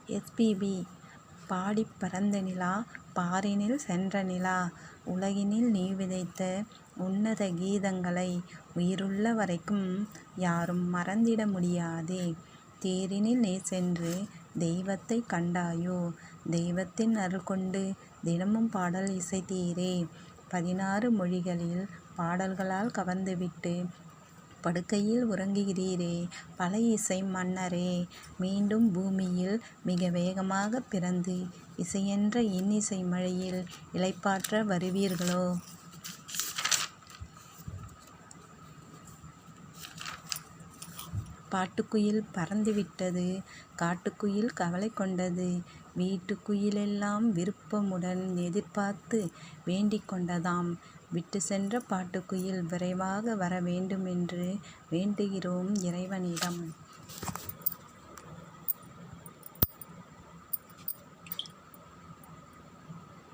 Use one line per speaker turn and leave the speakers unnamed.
SPB பாடிப் பறந்த நிலா பாரினில் சென்ற நிலா உலகினில் நீ விதைத்த உன்னத கீதங்களை உயிருள்ள வரைக்கும் யாரும் மறந்திட முடியாதே. தேரினில் நீ சென்று தெய்வத்தை கண்டாயோ? தெய்வத்தின் அருள் கொண்டு தினமும் பாடல் இசைத்தீரே. 16 மொழிகளில் பாடல்களால் கவர்ந்துவிட்டு படுக்கையில் உறங்குகிறீரே. பல இசை மன்னரே, மீண்டும் பூமியில் மிக வேகமாக பிறந்து இசையென்ற இன்னிசை மழையில் இளைப்பாற்ற வருவீர்களோ? பாட்டுக்குயில் பறந்துவிட்டது, காட்டுக்குயில் கவலை கொண்டது, வீட்டுக்குயிலெல்லாம் விருப்பமுடன் எதிர்பார்த்து வேண்டிக் கொண்டதாம். விட்டு சென்ற பாட்டுக்குயில் விரைவாக வர வேண்டுமென்று வேண்டுகிறோம் இறைவனிடம்.